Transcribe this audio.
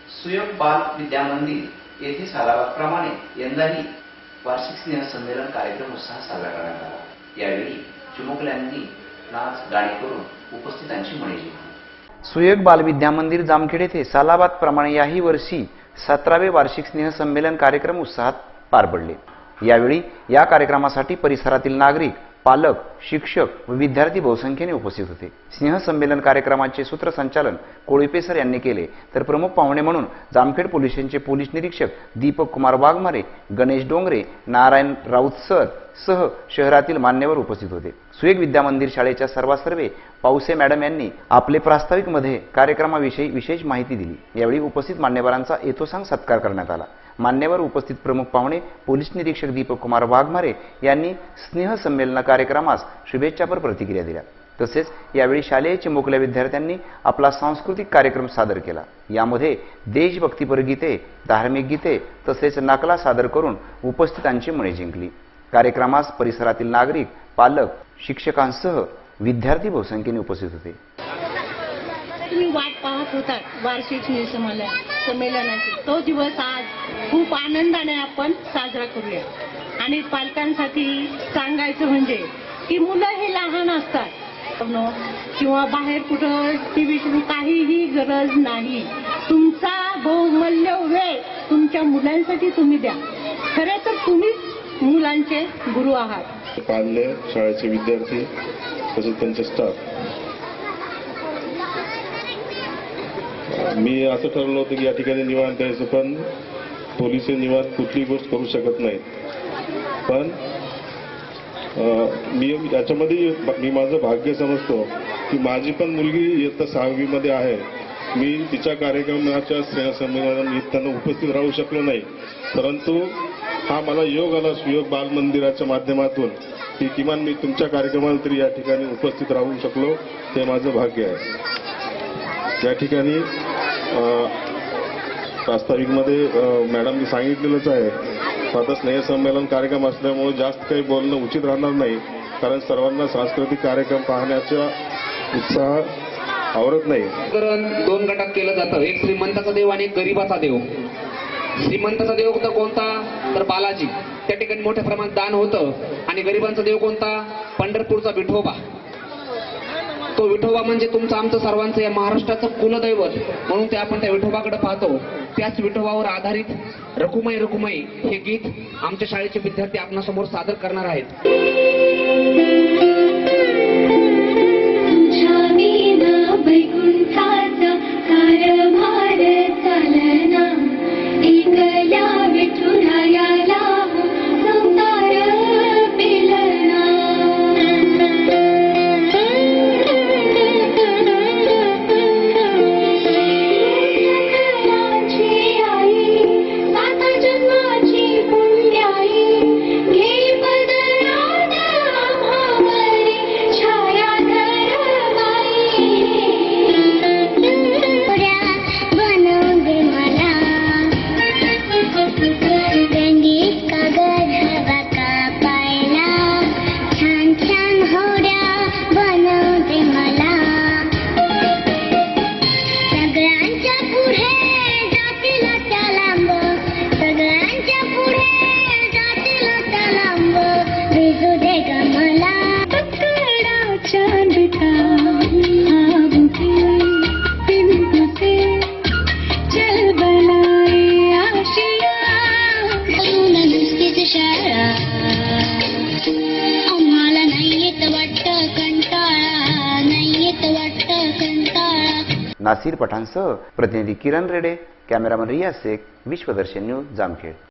सुयोग बाल विद्या मंदिर येथे सालाबादप्रमाणे यंदाही वार्षिक स्नेहसंमेलन कार्यक्रम उत्साहात साजरा करण्यात आला। यावेळी चिमुकल्यांनी नाच गाणी करून उपस्थितांची मने जिंकली। सुयोग बाल विद्या मंदिर जामखेड येथे सालाबादप्रमाणे याही वर्षी 17वे वार्षिक स्नेहसंमेलन कार्यक्रम उत्साहात पार पडले। यावेळी या कार्यक्रमासाठी परिसरातील नागरिक, पालक, शिक्षक व विद्यार्थी बहुसंख्येने उपस्थित होते। स्नेहसंमेलन कार्यक्रमाचे सूत्रसंचालन कोळीपे सर यांनी केले, तर प्रमुख पाहुणे म्हणून जामखेड पोलीस स्टेशनचे पोलीस निरीक्षक दीपक कुमार वाघमारे, गणेश डोंगरे, नारायण राऊत सर सह शहरातील मान्यवर उपस्थित होते। सुयोग विद्या मंदिर शाळेच्या सर्वासर्वे पावसे मॅडम यांनी आपले प्रास्ताविक मध्ये कार्यक्रमाविषयी विशेष माहिती दिली। यावेळी उपस्थित मान्यवरांचा यथोसांग सत्कार करण्यात आला। मान्यवर उपस्थित प्रमुख पाहुणे पोलीस निरीक्षक दीपक कुमार वाघमारे यांनी स्नेह संमेलन कार्यक्रमास शुभेच्छापर प्रतिक्रिया दिल्या। तसेच यावेळी शालेय चिमुकल्या विद्यार्थ्यांनी आपला सांस्कृतिक कार्यक्रम सादर केला। यामध्ये देशभक्तीपर गीते, धार्मिक गीते तसेच नकला सादर करून उपस्थितांची मने जिंकली। कार्यक्रमास परिसरातील नागरिक, पालक, शिक्षकांसह विद्यार्थी बहुसंख्येने उपस्थित होते। तुम्ही वाट पाहत होतात वार्षिक संमेलनाची, तो दिवस आज खूप आनंदाने आपण साजरा करूया। आणि पालकांसाठी सांगायचं म्हणजे की मुलं हे लहान असतात किंवा बाहेर कुठं टीव्ही काहीही गरज नाही। तुमचा बहुमूल्य वेळ तुमच्या मुलांसाठी तुम्ही द्या। खरं तर तुम्हीच मुलांचे गुरु आहात। पाल्य शाळेचे विद्यार्थी तसेच त्यांचे स्टाफ, मी असं ठरवलं होतं की या ठिकाणी निवांत द्यायचं, पण पोलिस निवांत कुठली गोष्ट करू शकत नाहीत। पण मी याच्यामध्ये मी माझं भाग्य समजतो की माझी पण मुलगी इयत्ता 6वी मध्ये आहे। मी तिच्या कार्यक्रमाच्या स्नेहसंमेलनानिमित्तानं उपस्थित राहू शकलो नाही, परंतु हा मला योग आला सुयोग बाल मंदिराच्या माध्यमातून की किमान मी तुमच्या कार्यक्रमाला तरी या ठिकाणी उपस्थित राहू शकलो, ते माझं भाग्य आहे। या ठिकाणी प्रास्ताविकमध्ये मॅडमनी सांगितलेलंच आहे, आता स्नेहसंमेलन कार्यक्रम असल्यामुळे जास्त काही बोलणं उचित राहणार नाही, कारण सर्वांना सांस्कृतिक कार्यक्रम पाहण्याचा उत्साह आवरत नाही। दोन गटात केलं जातं, एक श्रीमंताचा देव आणि एक गरीबाचा देव। श्रीमंताचा देव कोणता तर बालाजी, त्या ठिकाणी मोठ्या प्रमाणात दान होतं। आणि गरिबांचा देव कोणता? पंढरपूरचा विठोबा। तो विठोबा म्हणजे तुमचं आमचं सर्वांचं या महाराष्ट्राचं कुलदैवत, म्हणून ते आपण त्या विठोबाकडे पाहतो। त्याच विठोबावर आधारित रकुमाई रकुमाई हे गीत आमच्या शाळेचे विद्यार्थी आपणासमोर सादर करणार आहेत। नासिर पठाणसह प्रतिनिधी किरण रेडे, कॅमेरामन रियाज शेख, विश्वदर्शन न्यूज, जामखेड।